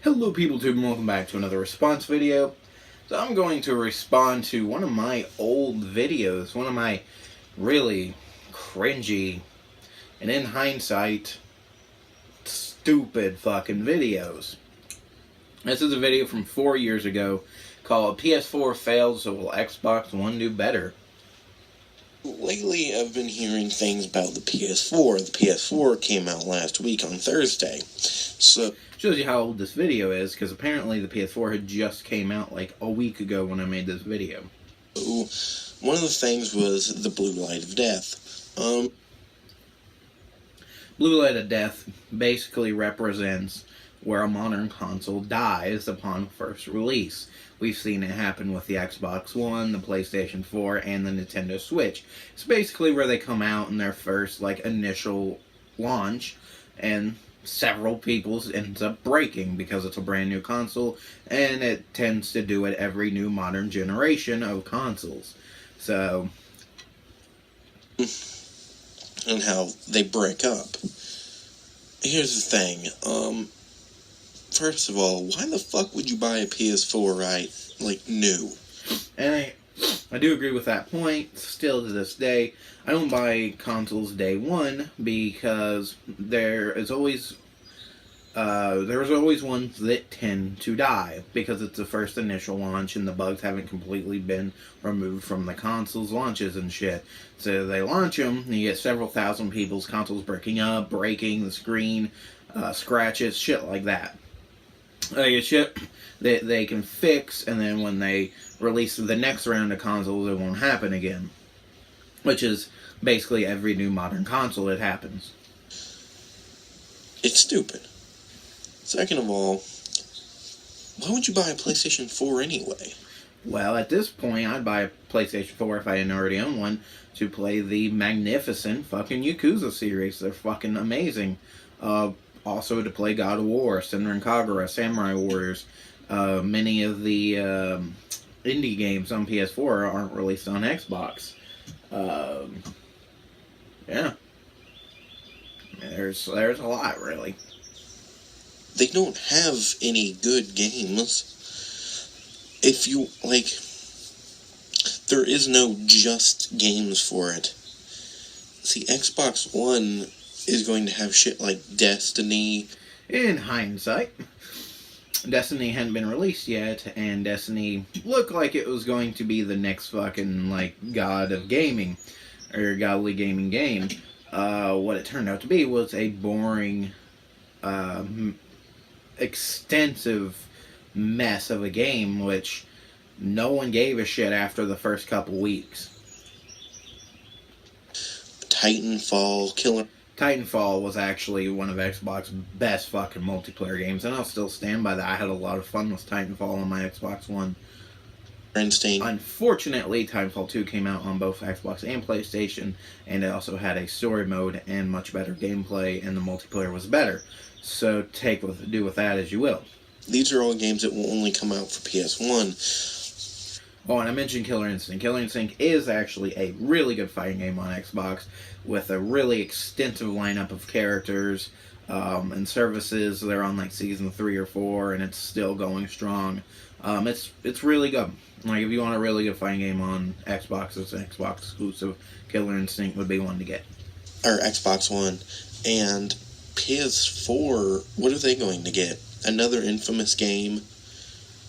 Hello people and welcome back to another response video. So I'm going to respond to one of my old videos, one of my really cringy, and in hindsight, stupid fucking videos. This is a video from 4 years ago called PS4 Failed, So Will Xbox One Do Better? Lately, I've been hearing things about the PS4. The PS4 came out last week on Thursday. So shows you how old this video is, because apparently the PS4 had just came out like a week ago when I made this video. One of the things was the blue light of death. Blue light of death basically represents where a modern console dies upon first release. We've seen it happen with the Xbox One, the PlayStation 4, and the Nintendo Switch. It's basically where they come out in their first initial launch, and several people's ends up breaking because it's a brand new console, and it tends to do it every new modern generation of consoles. So, and how they break up. Here's the thing, first of all, why the fuck would you buy a PS4, right? New? And I do agree with that point. Still to this day, I don't buy consoles day one because there's always ones that tend to die because it's the first initial launch and the bugs haven't completely been removed from the console's launches and shit. So they launch them, and you get several thousand people's consoles breaking up, breaking the screen, scratches, shit like that. Shit that they can fix, and then when they release the next round of consoles, it won't happen again. Which is basically every new modern console it happens. It's stupid. Second of all, why would you buy a PlayStation 4 anyway? Well, at this point, I'd buy a PlayStation 4 if I didn't already own one to play the magnificent fucking Yakuza series. They're fucking amazing. Also to play God of War, Senran Kagura, Samurai Warriors. Many of the indie games on PS4 aren't released on Xbox. Yeah. There's a lot, really. They don't have any good games. If you, there is no just games for it. See, Xbox One is going to have shit like Destiny. In hindsight, Destiny hadn't been released yet, and Destiny looked like it was going to be the next fucking, god of gaming, or godly gaming game. What it turned out to be was a boring, extensive mess of a game, which no one gave a shit after the first couple weeks. Titanfall was actually one of Xbox's best fucking multiplayer games, and I'll still stand by that. I had a lot of fun with Titanfall on my Xbox One. Unfortunately, Titanfall 2 came out on both Xbox and PlayStation, and it also had a story mode and much better gameplay, and the multiplayer was better. So do with that as you will. These are all games that will only come out for PS1. Oh, and I mentioned Killer Instinct. Killer Instinct is actually a really good fighting game on Xbox with a really extensive lineup of characters and services. They're on season 3 or 4, and it's still going strong. It's really good. If you want a really good fighting game on Xbox, it's an Xbox exclusive. Killer Instinct would be one to get. Or Xbox One. And PS4, what are they going to get? Another Infamous game?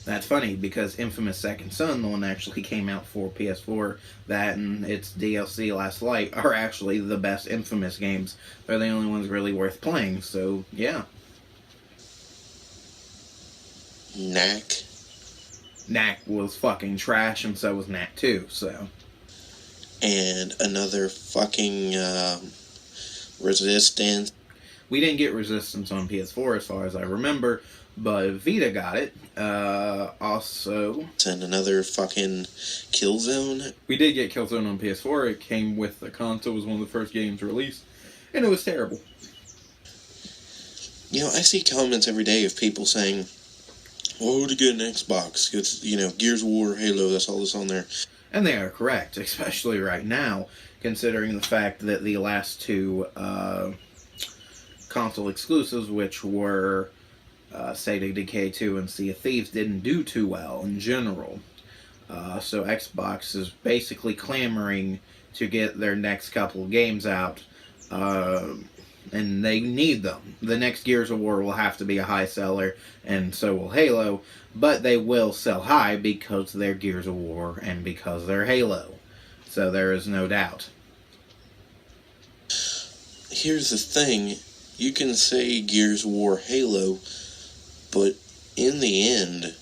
That's funny, because Infamous Second Son, the one that actually came out for PS4, that and its DLC Last Light are actually the best Infamous games. They're the only ones really worth playing, so yeah. Knack was fucking trash, and so was Knack 2, so. And another fucking Resistance. We didn't get Resistance on PS4 as far as I remember, but Vita got it. Also... And another fucking Killzone. We did get Killzone on PS4. It came with the console. It was one of the first games released. And it was terrible. I see comments every day of people saying, "Oh, to get an Xbox, it's, Gears of War, Halo, that's all that's on there." And they are correct, especially right now, considering the fact that the last two console exclusives, which were State of Decay 2 and Sea of Thieves didn't do too well in general. So Xbox is basically clamoring to get their next couple of games out, and they need them. The next Gears of War will have to be a high seller, and so will Halo, but they will sell high because they're Gears of War and because they're Halo. So there is no doubt. Here's the thing. You can say Gears of War, Halo, but in the end,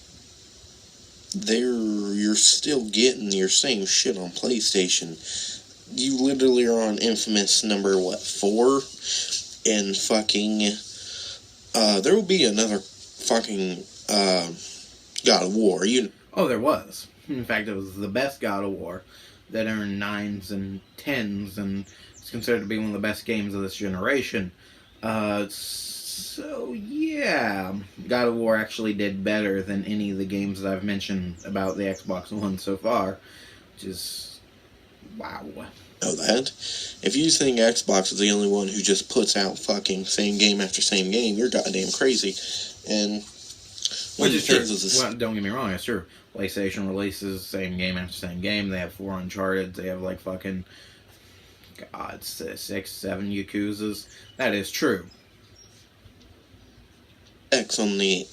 you're still getting your same shit on PlayStation. You literally are on Infamous number, 4? And fucking, there will be another fucking, God of War. Oh, there was. In fact, it was the best God of War that earned 9s and 10s, and it's considered to be one of the best games of this generation. So, yeah, God of War actually did better than any of the games that I've mentioned about the Xbox One so far, which is, wow. Know that. If you think Xbox is the only one who just puts out fucking same game after same game, you're goddamn crazy. And which is true. Well, don't get me wrong, it's true. PlayStation releases same game after same game. They have 4 Uncharted. They have like fucking 6, 7 Yakuzas. That is true. X on the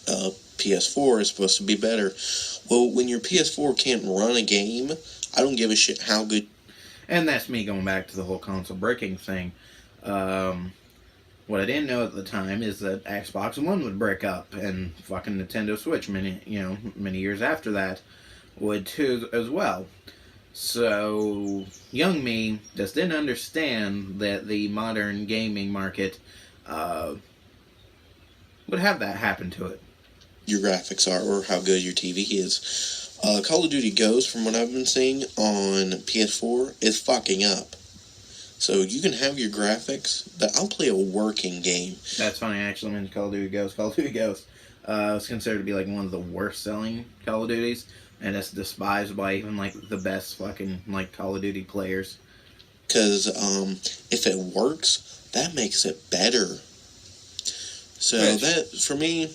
PS4 is supposed to be better. Well, when your PS4 can't run a game, I don't give a shit how good. And that's me going back to the whole console breaking thing. What I didn't know at the time is that Xbox One would break up, and fucking Nintendo Switch many years after that would too as well. So young me just didn't understand that the modern gaming market would have that happen to it. Your graphics are, or how good your TV is. Call of Duty Ghosts, from what I've been seeing on PS4, is fucking up. So you can have your graphics, but I'll play a working game. That's funny, I actually mentioned Call of Duty Ghosts. Call of Duty Ghosts is considered to be like one of the worst selling Call of Duties, and it's despised by even like the best fucking like Call of Duty players. Because if it works, that makes it better. So that, for me...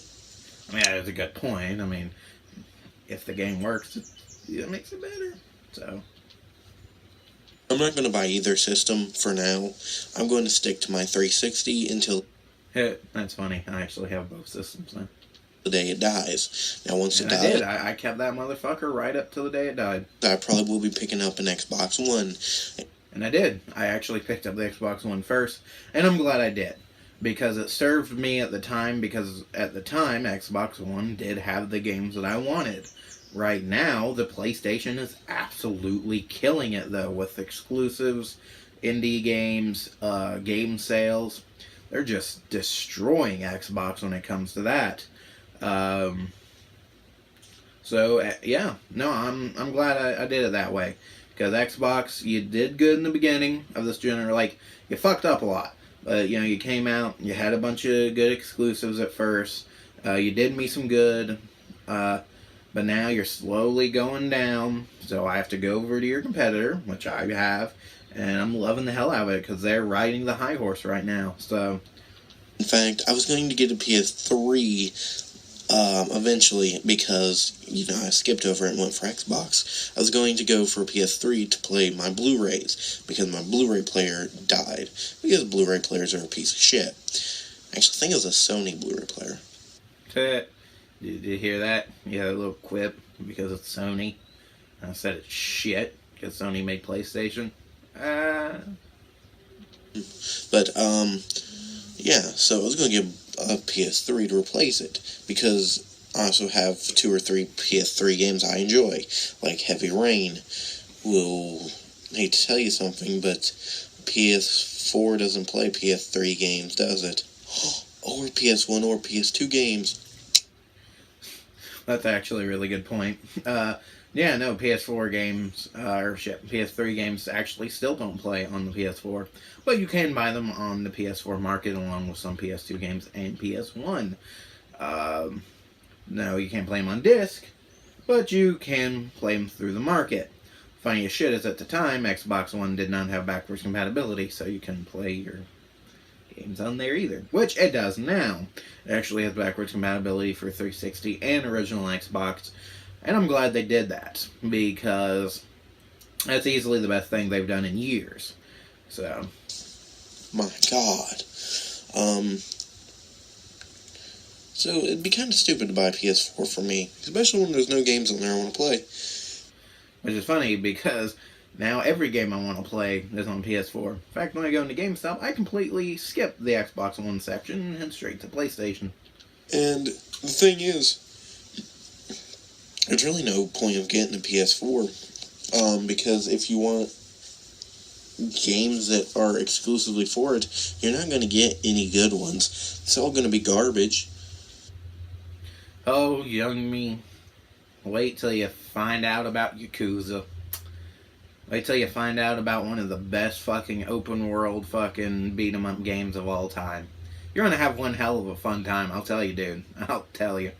I mean, that is a good point. I mean, if the game works, it makes it better. So... I'm not going to buy either system for now. I'm going to stick to my 360 until... That's funny. I actually have both systems now. The day it dies. Now, once it dies... I did. I kept that motherfucker right up till the day it died. I probably will be picking up an Xbox One. And I did. I actually picked up the Xbox One first, and I'm glad I did. Because it served me at the time, because at the time, Xbox One did have the games that I wanted. Right now, the PlayStation is absolutely killing it, though, with exclusives, indie games, game sales. They're just destroying Xbox when it comes to that. Yeah. No, I'm glad I did it that way. Because Xbox, you did good in the beginning of this generation. Like, you fucked up a lot. But, you came out, you had a bunch of good exclusives at first. You did me some good. But now you're slowly going down, so I have to go over to your competitor, which I have, and I'm loving the hell out of it, because they're riding the high horse right now, so... In fact, I was going to get a PS3 eventually, because, I skipped over it and went for Xbox. I was going to go for a PS3 to play my Blu-rays, because my Blu-ray player died, because Blu-ray players are a piece of shit. Actually, I think it was a Sony Blu-ray player. Did you hear that? Yeah, a little quip, because it's Sony. I said it's shit, because Sony made PlayStation. But, yeah, so I was going to get a PS3 to replace it, because I also have 2 or 3 PS3 games I enjoy, like Heavy Rain. Well, I hate to tell you something, but PS4 doesn't play PS3 games, does it? Or PS1 or PS2 games. That's actually a really good point. Yeah, no, PS4 games, PS3 games actually still don't play on the PS4. But you can buy them on the PS4 market along with some PS2 games and PS1. No, you can't play them on disc, but you can play them through the market. Funny as shit is at the time, Xbox One did not have backwards compatibility, so you can play your games on there either. Which it does now. It actually has backwards compatibility for 360 and original Xbox. And I'm glad they did that, because that's easily the best thing they've done in years. So, my God. So it'd be kind of stupid to buy a PS4 for me, especially when there's no games on there I want to play. Which is funny, because now every game I want to play is on PS4. In fact, when I go into GameStop, I completely skip the Xbox One section and head straight to PlayStation. And the thing is, there's really no point of getting a PS4, because if you want games that are exclusively for it, you're not going to get any good ones. It's all going to be garbage. Oh, young me. Wait till you find out about Yakuza. Wait till you find out about one of the best fucking open world fucking beat 'em up games of all time. You're gonna have one hell of a fun time, I'll tell you, dude. I'll tell you.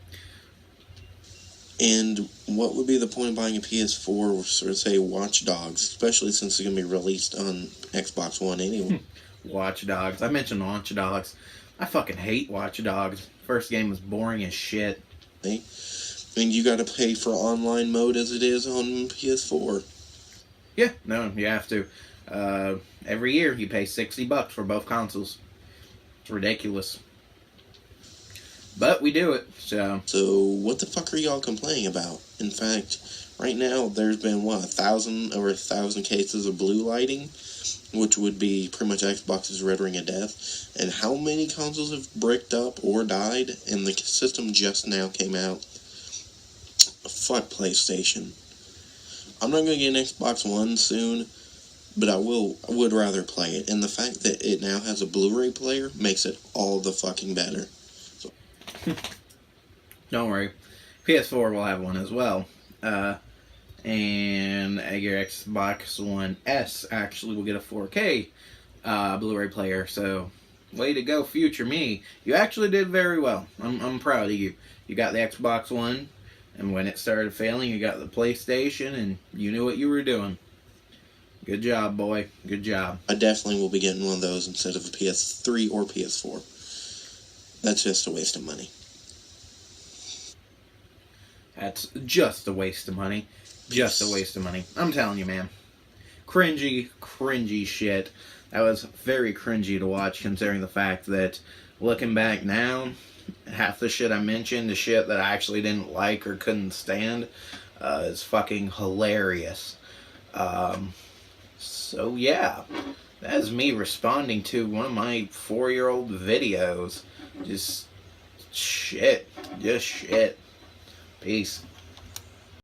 And what would be the point of buying a PS4 or sort of say Watch Dogs, especially since it's going to be released on Xbox One anyway? Watch Dogs. I mentioned Watch Dogs. I fucking hate Watch Dogs. First game was boring as shit. And you got to pay for online mode as it is on PS4. Yeah, no, you have to. Every year you pay $60 for both consoles. It's ridiculous. But we do it, so... So, what the fuck are y'all complaining about? In fact, right now, there's been, over 1,000 cases of blue lighting, which would be pretty much Xbox's Red Ring of Death. And how many consoles have bricked up or died? And the system just now came out. Fuck PlayStation. I'm not going to get an Xbox One soon, but I would rather play it. And the fact that it now has a Blu-ray player makes it all the fucking better. Don't worry. PS4 will have one as well. And your Xbox One S actually will get a 4K Blu-ray player. So, way to go, future me. You actually did very well. I'm proud of you. You got the Xbox One, and when it started failing, you got the PlayStation, and you knew what you were doing. Good job, boy. Good job. I definitely will be getting one of those instead of a PS3 or PS4. That's just a waste of money. That's just a waste of money. Just a waste of money. I'm telling you, man. Cringy shit. That was very cringy to watch, considering the fact that, looking back now, half the shit I mentioned, the shit that I actually didn't like or couldn't stand, is fucking hilarious. So yeah, that is me responding to one of my 4-year-old videos. Just shit. Peace.